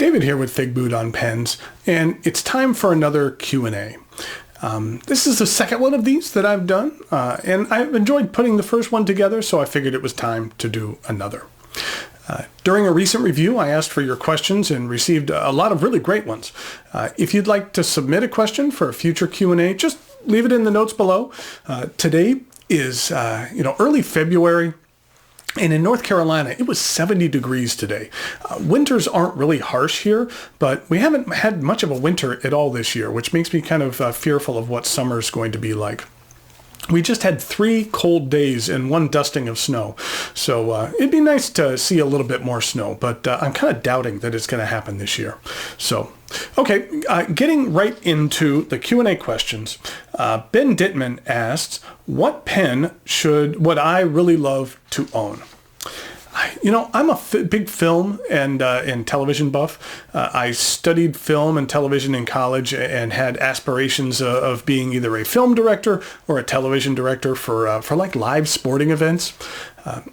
David here with Figboot on pens, and it's time for another Q&A. This is the second one of these that I've done, and I've enjoyed putting the first one together, so I figured it was time to do another. During a recent review, I asked for your questions and received a lot of really great ones. If you'd like to submit a question for a future Q&A, just leave it in the notes below. Today is early February. And in North Carolina, it was 70 degrees today. Winters aren't really harsh here, but we haven't had much of a winter at all this year, which makes me kind of fearful of what summer is going to be like. We just had 3 cold days and 1 dusting of snow. So it'd be nice to see a little bit more snow, but I'm kind of doubting that it's going to happen this year. So, okay, getting right into the Q&A questions. Ben Dittman asks, what pen would I really love to own? I'm a big film and television buff. I studied film and television in college and had aspirations of being either a film director or a television director for like live sporting events.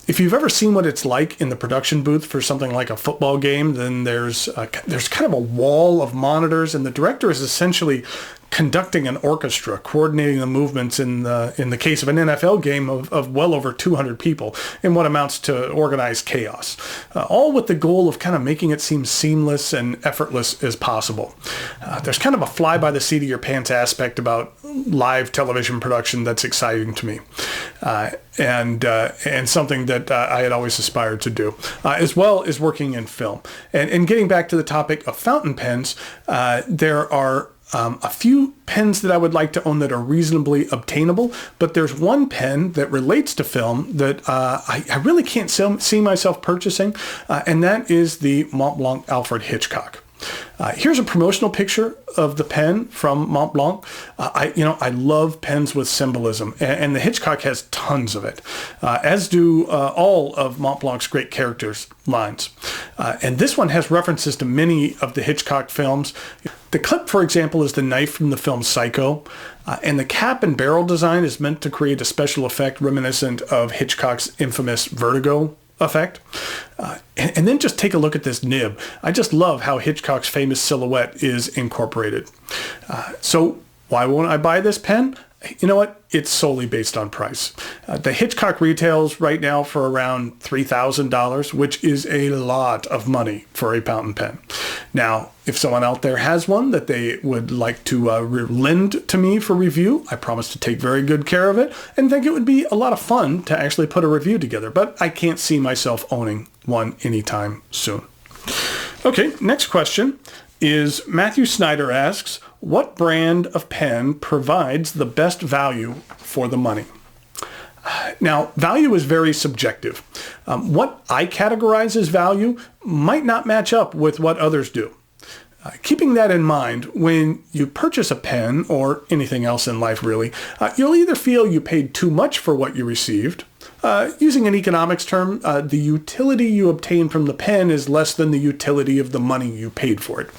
If you've ever seen what it's like in the production booth for something like a football game, then there's kind of a wall of monitors, and the director is essentially conducting an orchestra, coordinating the movements in the case of an NFL game of well over 200 people in what amounts to organized chaos, all with the goal of kind of making it seem seamless and effortless as possible. There's kind of a fly by the seat of your pants aspect about live television production that's exciting to me, and something that I had always aspired to do, as well as working in film. And getting back to the topic of fountain pens, there are a few pens that I would like to own that are reasonably obtainable, but there's one pen that relates to film that I really can't see myself purchasing, and that is the Montblanc Alfred Hitchcock. Here's a promotional picture of the pen from Montblanc. I love pens with symbolism, and the Hitchcock has tons of it, as do all of Montblanc's great characters lines. And this one has references to many of the Hitchcock films. The clip, for example, is the knife from the film Psycho, and the cap and barrel design is meant to create a special effect reminiscent of Hitchcock's infamous Vertigo effect. And then just take a look at this nib. I just love how Hitchcock's famous silhouette is incorporated. So why won't I buy this pen? You know what? It's solely based on price. The Hitchcock retails right now for around $3,000, which is a lot of money for a fountain pen. Now, if someone out there has one that they would like to lend to me for review, I promise to take very good care of it and think it would be a lot of fun to actually put a review together, but I can't see myself owning one anytime soon. Okay, next question is Matthew Snyder asks, what brand of pen provides the best value for the money? Now, value is very subjective. What I categorize as value might not match up with what others do. Keeping that in mind, when you purchase a pen or anything else in life really, you'll either feel you paid too much for what you received. Using an economics term, the utility you obtain from the pen is less than the utility of the money you paid for it.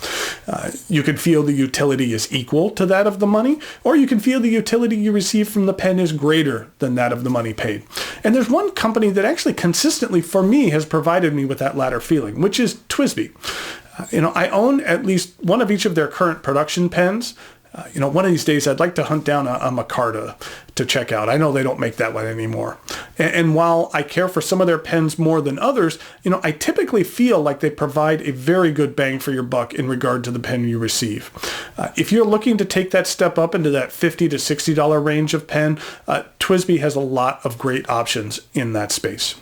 You could feel the utility is equal to that of the money, or you can feel the utility you receive from the pen is greater than that of the money paid. And there's one company that actually consistently, for me, has provided me with that latter feeling, which is TWSBI. I own at least one of each of their current production pens. One of these days I'd like to hunt down a Micarta to check out. I know they don't make that one anymore. And while I care for some of their pens more than others, I typically feel like they provide a very good bang for your buck in regard to the pen you receive. If you're looking to take that step up into that $50 to $60 range of pen, TWSBI has a lot of great options in that space.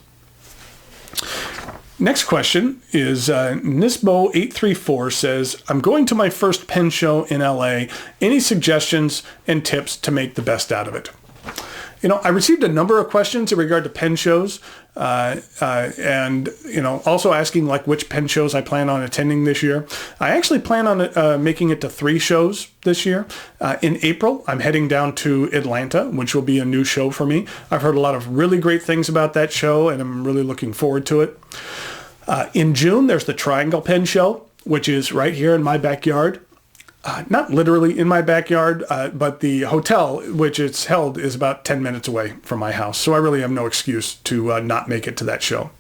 Next question is Nisbo834 says, I'm going to my first pen show in LA. Any suggestions and tips to make the best out of it? I received a number of questions in regard to pen shows, and also asking like which pen shows I plan on attending this year. I actually plan on making it to 3 shows this year. In April, I'm heading down to Atlanta, which will be a new show for me. I've heard a lot of really great things about that show, and I'm really looking forward to it. In June, there's the Triangle Pen Show, which is right here in my backyard. Not literally in my backyard, but the hotel which it's held is about 10 minutes away from my house. So I really have no excuse to not make it to that show.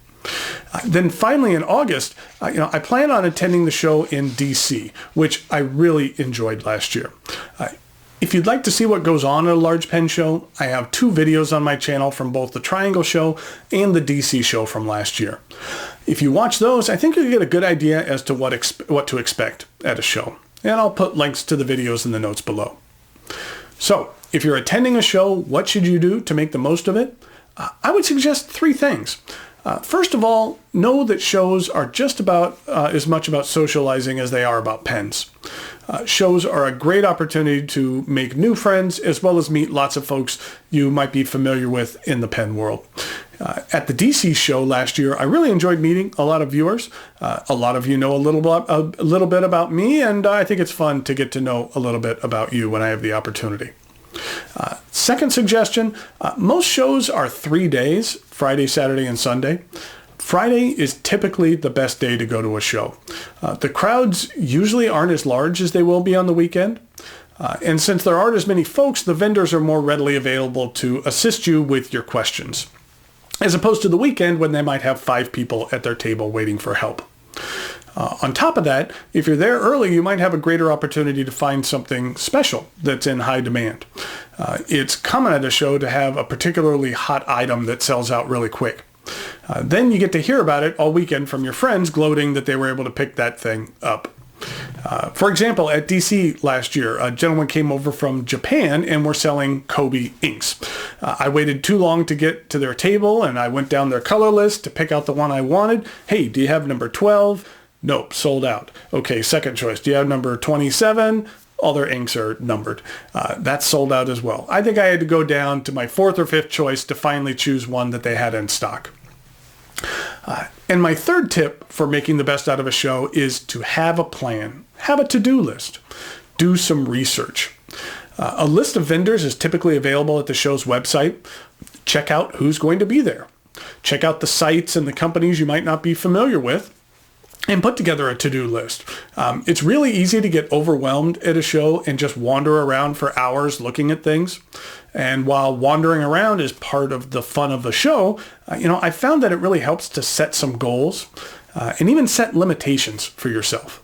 Then finally in August, I plan on attending the show in DC, which I really enjoyed last year. If you'd like to see what goes on at a large pen show, I have 2 videos on my channel from both the Triangle show and the DC show from last year. If you watch those, I think you'll get a good idea as to what to expect at a show. And I'll put links to the videos in the notes below. So, if you're attending a show, what should you do to make the most of it? I would suggest 3 things. First of all, know that shows are just about as much about socializing as they are about pens. Shows are a great opportunity to make new friends as well as meet lots of folks you might be familiar with in the pen world. At the DC show last year, I really enjoyed meeting a lot of viewers. A lot of you know a little bit about me, and I think it's fun to get to know a little bit about you when I have the opportunity. Second suggestion, most shows are 3 days, Friday, Saturday, and Sunday. Friday is typically the best day to go to a show. The crowds usually aren't as large as they will be on the weekend. And since there aren't as many folks, the vendors are more readily available to assist you with your questions, as opposed to the weekend when they might have 5 people at their table waiting for help. On top of that, if you're there early, you might have a greater opportunity to find something special that's in high demand. It's common at a show to have a particularly hot item that sells out really quick. Then you get to hear about it all weekend from your friends gloating that they were able to pick that thing up. For example, at DC last year, a gentleman came over from Japan and were selling Kobe inks. I waited too long to get to their table, and I went down their color list to pick out the one I wanted. Hey, do you have number 12? Nope, sold out. Okay, second choice. Do you have number 27? All their inks are numbered. That's sold out as well. I think I had to go down to my 4th or 5th choice to finally choose one that they had in stock. And my third tip for making the best out of a show is to have a plan. Have a to-do list. Do some research. A list of vendors is typically available at the show's website. Check out who's going to be there. Check out the sites and the companies you might not be familiar with, and put together a to-do list. It's really easy to get overwhelmed at a show and just wander around for hours looking at things. And while wandering around is part of the fun of the show, I found that it really helps to set some goals and even set limitations for yourself.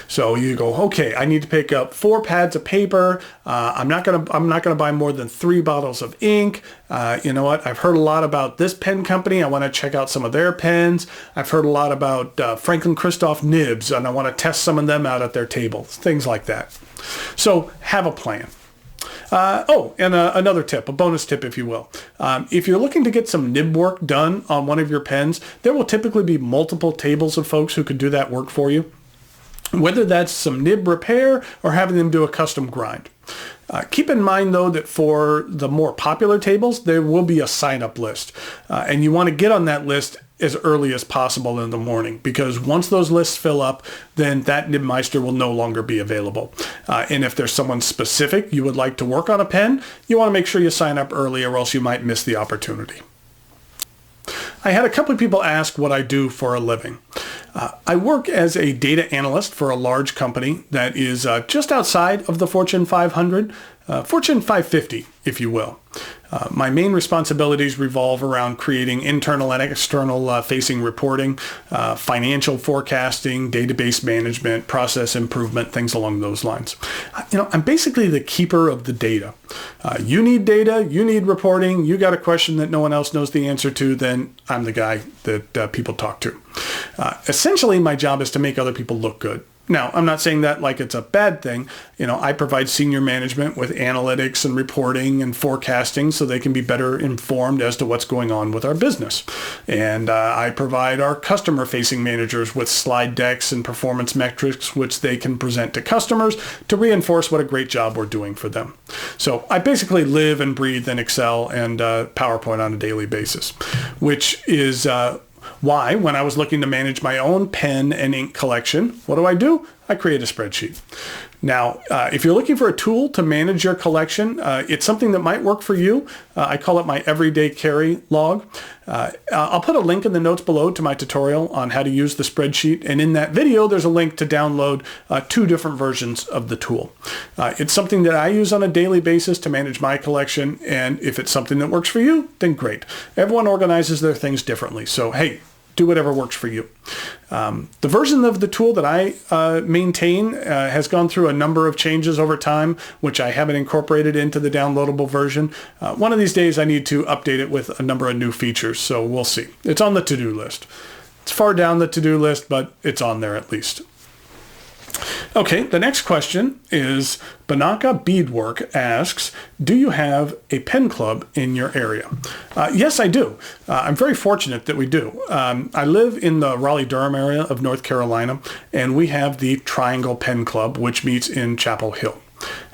So you go, okay, I need to pick up 4 pads of paper. I'm not gonna buy more than 3 bottles of ink. You know what? I've heard a lot about this pen company. I want to check out some of their pens. I've heard a lot about Franklin Christoph nibs, and I want to test some of them out at their tables. Things like that. So have a plan. Another tip, a bonus tip, if you will. If you're looking to get some nib work done on one of your pens, there will typically be multiple tables of folks who can do that work for you, whether that's some nib repair or having them do a custom grind. Keep in mind, though, that for the more popular tables, there will be a sign-up list. And you want to get on that list as early as possible in the morning, because once those lists fill up, then that Nibmeister will no longer be available. And if there's someone specific you would like to work on a pen, you want to make sure you sign up early, or else you might miss the opportunity. I had a couple of people ask what I do for a living. I work as a data analyst for a large company that is just outside of the Fortune 500, Fortune 550, if you will. My main responsibilities revolve around creating internal and external facing reporting, financial forecasting, database management, process improvement, things along those lines. I'm basically the keeper of the data. You need data, you need reporting, you got a question that no one else knows the answer to, then I'm the guy that people talk to. Essentially, my job is to make other people look good. Now, I'm not saying that like it's a bad thing. I provide senior management with analytics and reporting and forecasting so they can be better informed as to what's going on with our business. And I provide our customer-facing managers with slide decks and performance metrics which they can present to customers to reinforce what a great job we're doing for them. So I basically live and breathe in Excel and PowerPoint on a daily basis, which is why, when I was looking to manage my own pen and ink collection, what do? I create a spreadsheet. Now, if you're looking for a tool to manage your collection, it's something that might work for you. I call it my everyday carry log. I'll put a link in the notes below to my tutorial on how to use the spreadsheet. And in that video, there's a link to download 2 different versions of the tool. It's something that I use on a daily basis to manage my collection. And if it's something that works for you, then great. Everyone organizes their things differently. So, hey, do whatever works for you. The version of the tool that I maintain has gone through a number of changes over time, which I haven't incorporated into the downloadable version. One of these days I need to update it with a number of new features, so we'll see. It's on the to-do list. It's far down the to-do list, but it's on there at least. Okay, the next question is Banaka Beadwork asks, do you have a pen club in your area? Yes, I do. I'm very fortunate that we do. I live in the Raleigh-Durham area of North Carolina, and we have the Triangle Pen Club, which meets in Chapel Hill.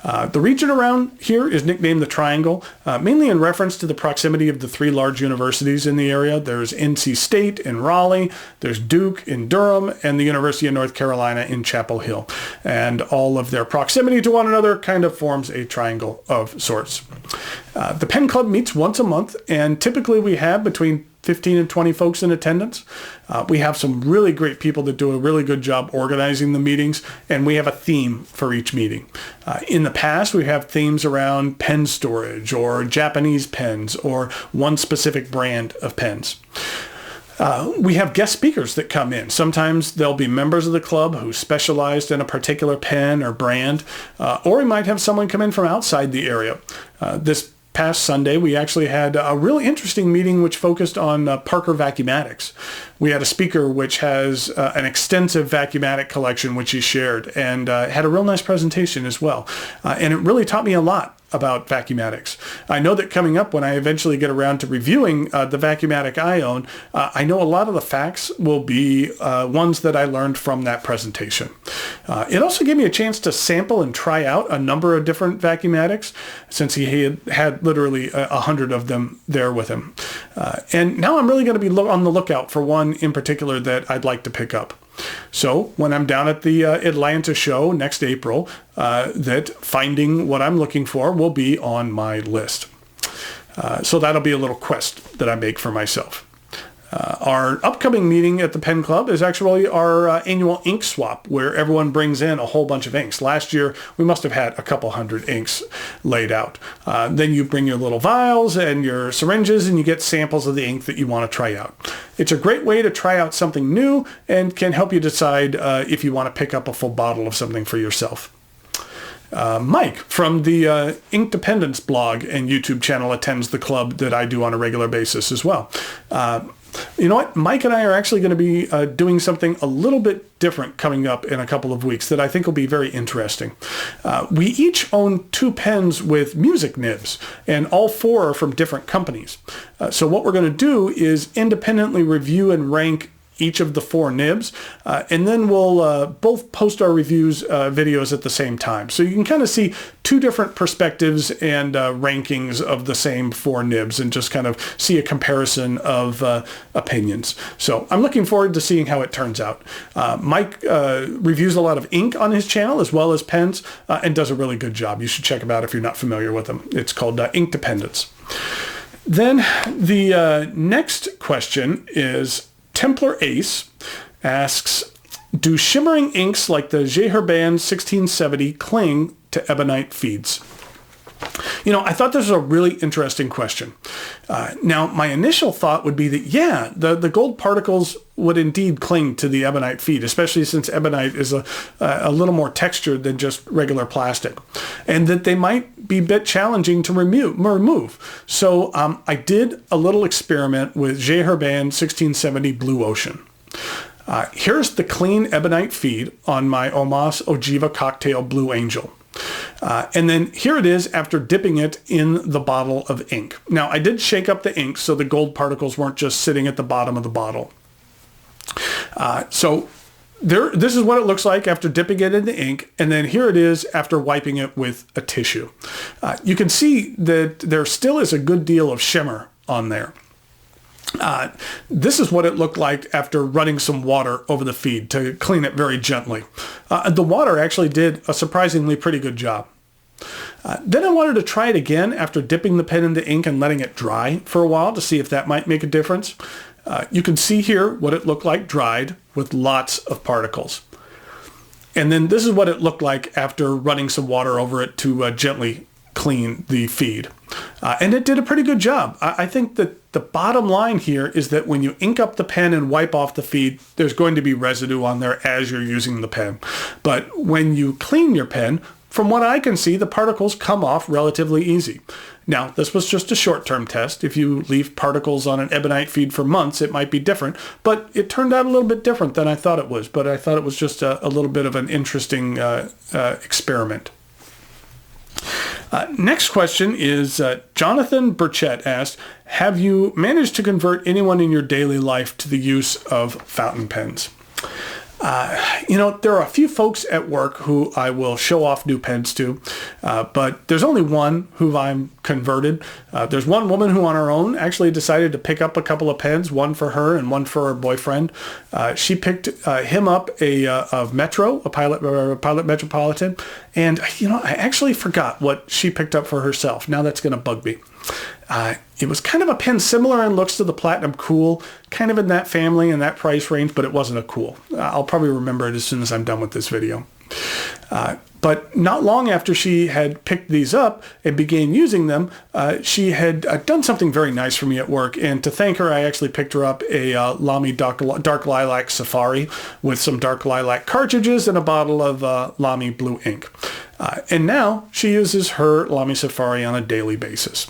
The region around here is nicknamed the Triangle, mainly in reference to the proximity of the three large universities in the area. There's NC State in Raleigh, there's Duke in Durham, and the University of North Carolina in Chapel Hill. And all of their proximity to one another kind of forms a triangle of sorts. The Pen Club meets once a month, and typically we have between 15 and 20 folks in attendance. We have some really great people that do a really good job organizing the meetings, and we have a theme for each meeting. In the past, we have themes around pen storage or Japanese pens or one specific brand of pens. We have guest speakers that come in. Sometimes they'll be members of the club who specialized in a particular pen or brand, or we might have someone come in from outside the area. This past Sunday, we actually had a really interesting meeting which focused on Parker Vacuumatics. We had a speaker which has an extensive Vacuumatic collection which he shared, and had a real nice presentation as well. And it really taught me a lot about Vacuumatics. I know that coming up when I eventually get around to reviewing the Vacuumatic I own, I know a lot of the facts will be ones that I learned from that presentation. It also gave me a chance to sample and try out a number of different Vacuumatics, since he had literally 100 of them there with him. And now I'm really going to be on the lookout for one in particular that I'd like to pick up. So when I'm down at the Atlanta show next April, that finding what I'm looking for will be on my list. So that'll be a little quest that I make for myself. Our upcoming meeting at the Pen Club is actually our annual ink swap, where everyone brings in a whole bunch of inks. Last year, we must have had a couple hundred inks laid out. Then you bring your little vials and your syringes, and you get samples of the ink that you want to try out. It's a great way to try out something new and can help you decide if you want to pick up a full bottle of something for yourself. Mike from the Ink Dependence blog and YouTube channel attends the club that I do on a regular basis as well. You know what? Mike and I are actually going to be doing something a little bit different coming up in a couple of weeks that I think will be very interesting. We each own 2 pens with music nibs, and all 4 are from different companies. So what we're going to do is independently review and rank each of the 4 nibs, and then we'll both post our reviews videos at the same time. So you can kind of see 2 different perspectives and rankings of the same 4 nibs, and just kind of see a comparison of opinions. So I'm looking forward to seeing how it turns out. Mike reviews a lot of ink on his channel as well as pens, and does a really good job. You should check him out if you're not familiar with him. It's called Ink Dependence. Then the next question is Templar Ace asks, do shimmering inks like the Geherband 1670 cling to ebonite feeds? You know, I thought this was a really interesting question. Now, my initial thought would be that, yeah, the gold particles would indeed cling to the ebonite feed, especially since ebonite is a little more textured than just regular plastic, and that they might be a bit challenging to remove. So I did a little experiment with Geherband 1670 Blue Ocean. Here's the clean ebonite feed on my Omas Ojiva Cocktail Blue Angel. And then here it is after dipping it in the bottle of ink. Now, I did shake up the ink so the gold particles weren't just sitting at the bottom of the bottle. So this is what it looks like after dipping it in the ink, and then here it is after wiping it with a tissue. You can see that there still is a good deal of shimmer on there. This is what it looked like after running some water over the feed to clean it very gently. The water actually did a surprisingly pretty good job. Then I wanted to try it again after dipping the pen in the ink and letting it dry for a while to see if that might make a difference. You can see here what it looked like dried with lots of particles. And then this is what it looked like after running some water over it to gently clean the feed. And it did a pretty good job. I think that the bottom line here is that when you ink up the pen and wipe off the feed, there's going to be residue on there as you're using the pen. But when you clean your pen, from what I can see, the particles come off relatively easy. Now, this was just a short-term test. If you leave particles on an ebonite feed for months, it might be different. But it turned out a little bit different than I thought it was. But I thought it was just a little bit of an interesting experiment. Next question is Jonathan Burchett asked, have you managed to convert anyone in your daily life to the use of fountain pens? There are a few folks at work who I will show off new pens to, but there's only one who I'm converted. There's one woman who on her own actually decided to pick up a couple of pens, one for her and one for her boyfriend. She picked him up a Metro, a Pilot Metropolitan, and I actually forgot what she picked up for herself. Now that's going to bug me. It was kind of a pen similar in looks to the Platinum Cool, kind of in that family and that price range, but it wasn't a Cool. I'll probably remember it as soon as I'm done with this video. But not long after she had picked these up and began using them, she had done something very nice for me at work. And to thank her, I actually picked her up a Lamy Dark Lilac Safari with some Dark Lilac cartridges and a bottle of Lamy Blue ink. And now she uses her Lamy Safari on a daily basis.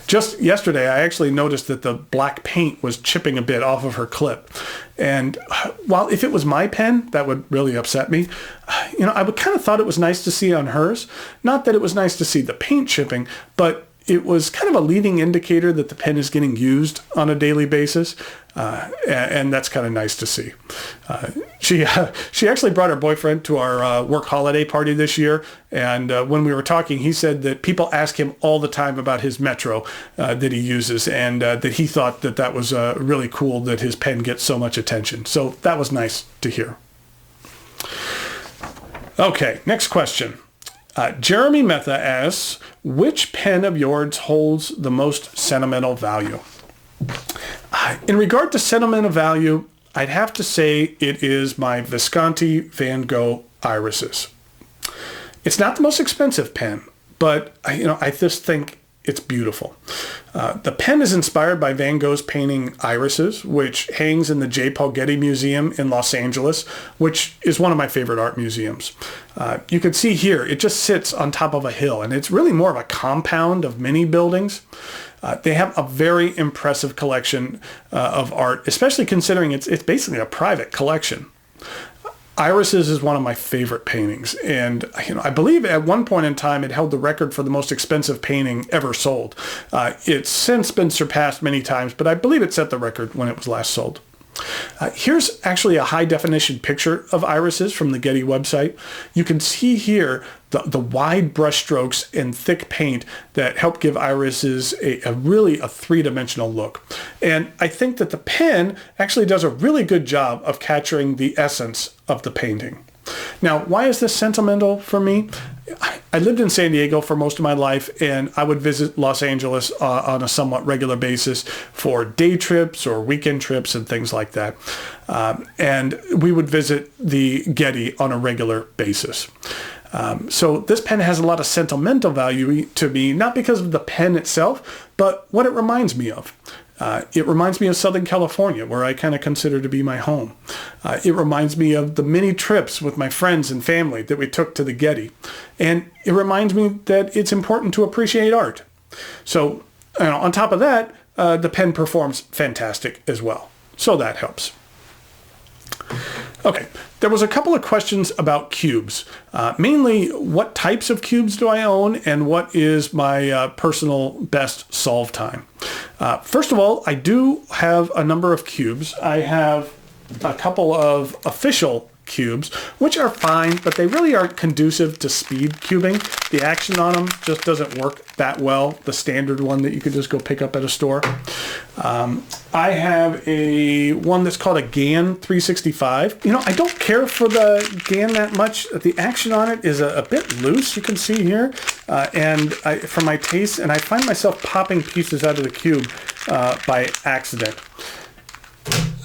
Just yesterday, I actually noticed that the black paint was chipping a bit off of her clip. And while if it was my pen, that would really upset me, I would kind of thought it was nice to see on hers. Not that it was nice to see the paint chipping, but it was kind of a leading indicator that the pen is getting used on a daily basis. And that's kind of nice to see. She actually brought her boyfriend to our work holiday party this year. And when we were talking, he said that people ask him all the time about his Metro that he uses, and that he thought that was really cool that his pen gets so much attention. So that was nice to hear. Okay, next question. Jeremy Metha asks, which pen of yours holds the most sentimental value? In regard to sentimental value, I'd have to say it is my Visconti Van Gogh irises. It's not the most expensive pen, but I just think it's beautiful. The pen is inspired by Van Gogh's painting Irises, which hangs in the J. Paul Getty Museum in Los Angeles, which is one of my favorite art museums. You can see here, it just sits on top of a hill, and it's really more of a compound of many buildings. They have a very impressive collection of art, especially considering it's basically a private collection. Irises is one of my favorite paintings, and I believe at one point in time it held the record for the most expensive painting ever sold. It's since been surpassed many times, but I believe it set the record when it was last sold. Here's actually a high-definition picture of irises from the Getty website. You can see here the wide brushstrokes and thick paint that help give irises a really three-dimensional look. And I think that the pen actually does a really good job of capturing the essence of the painting. Now, why is this sentimental for me? I lived in San Diego for most of my life, and I would visit Los Angeles on a somewhat regular basis for day trips or weekend trips and things like that. And we would visit the Getty on a regular basis. So this pen has a lot of sentimental value to me, not because of the pen itself, but what it reminds me of. It reminds me of Southern California, where I kind of consider to be my home. It reminds me of the many trips with my friends and family that we took to the Getty. And it reminds me that it's important to appreciate art. So on top of that, the pen performs fantastic as well. So that helps. Okay, there was a couple of questions about cubes. Mainly, what types of cubes do I own, and what is my personal best solve time? First of all, I do have a number of cubes. I have a couple of official cubes, which are fine, but they really aren't conducive to speed cubing. The action on them just doesn't work that well, the standard one that you could just go pick up at a store. I have one that's called a GAN 365. I don't care for the GAN that much. The action on it is a bit loose, you can see here, for my taste, and I find myself popping pieces out of the cube by accident.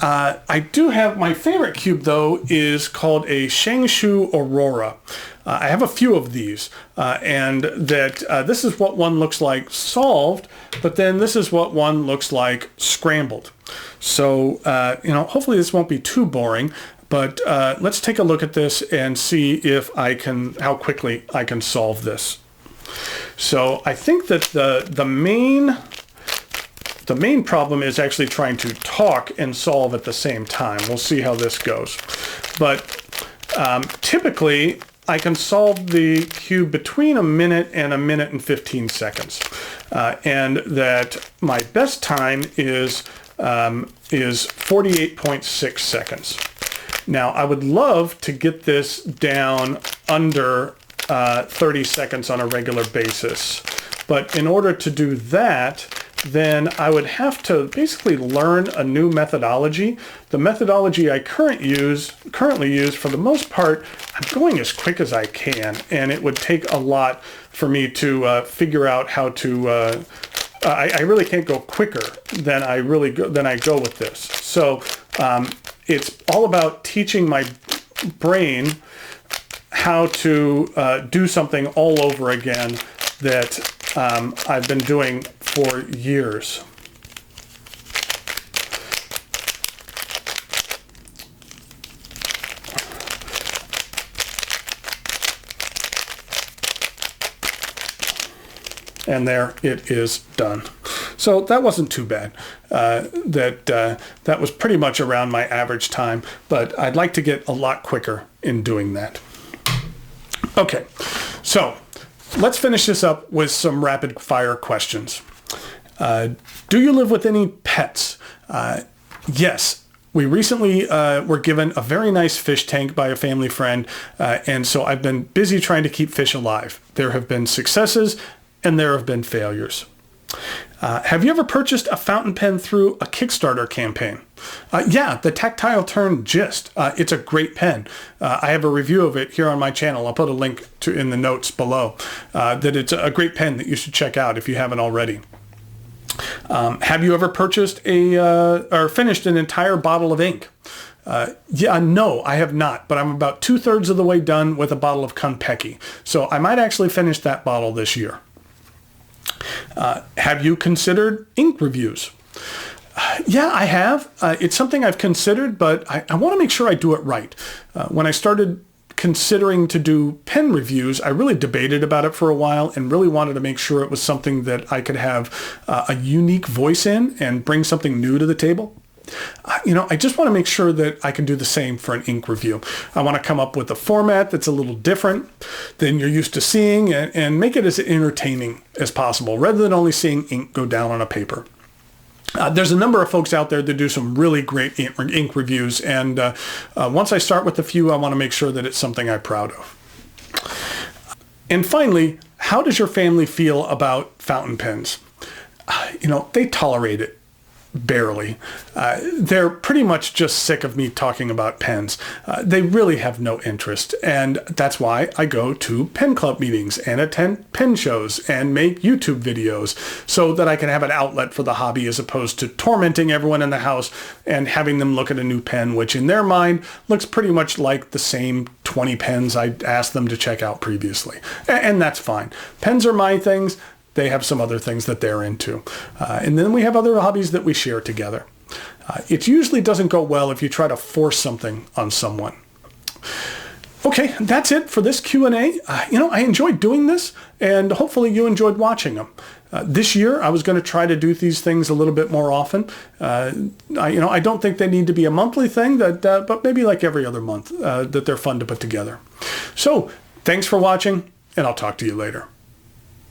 I do have, my favorite cube though is called a Shangshu Aurora. I have a few of these, and that this is what one looks like solved, but then this is what one looks like scrambled. So, hopefully this won't be too boring, but let's take a look at this and see if how quickly I can solve this. So I think that the main problem is actually trying to talk and solve at the same time. We'll see how this goes. But typically, I can solve the cube between a minute and 1:15 seconds. And that my best time is 48.6 seconds. Now, I would love to get this down under 30 seconds on a regular basis. But in order to do that, then I would have to basically learn a new methodology. The methodology I currently use, for the most part, I'm going as quick as I can, and it would take a lot for me to figure out how to. I really can't go quicker than I go with this. So it's all about teaching my brain how to do something all over again that I've been doing for years. And there it is done. So that wasn't too bad. That was pretty much around my average time, but I'd like to get a lot quicker in doing that. Okay, so let's finish this up with some rapid fire questions. Do you live with any pets? Yes. We recently were given a very nice fish tank by a family friend, and so I've been busy trying to keep fish alive. There have been successes and there have been failures. Have you ever purchased a fountain pen through a Kickstarter campaign? Yeah, the Tactile Turn Gist. It's a great pen. I have a review of it here on my channel. I'll put a link in the notes below. That it's a great pen that you should check out if you haven't already. Have you ever purchased or finished an entire bottle of ink? No, I have not, but I'm about 2/3 of the way done with a bottle of Konpeki. So I might actually finish that bottle this year. Have you considered ink reviews? Yeah, I have. It's something I've considered, but I want to make sure I do it right. When I started considering to do pen reviews, I really debated about it for a while and really wanted to make sure it was something that I could have a unique voice in and bring something new to the table. I just want to make sure that I can do the same for an ink review. I want to come up with a format that's a little different than you're used to seeing and make it as entertaining as possible rather than only seeing ink go down on a paper. There's a number of folks out there that do some really great ink reviews, and once I start with a few, I want to make sure that it's something I'm proud of. And finally, how does your family feel about fountain pens? They tolerate it. Barely. They're pretty much just sick of me talking about pens. They really have no interest, and that's why I go to pen club meetings and attend pen shows and make YouTube videos so that I can have an outlet for the hobby as opposed to tormenting everyone in the house and having them look at a new pen, which in their mind looks pretty much like the same 20 pens I asked them to check out previously. And that's fine. Pens are my things. They have some other things that they're into. And then we have other hobbies that we share together. It usually doesn't go well if you try to force something on someone. Okay, that's it for this Q&A. I enjoyed doing this, and hopefully you enjoyed watching them. This year, I was going to try to do these things a little bit more often. I don't think they need to be a monthly thing, but maybe like every other month, that they're fun to put together. So, thanks for watching, and I'll talk to you later.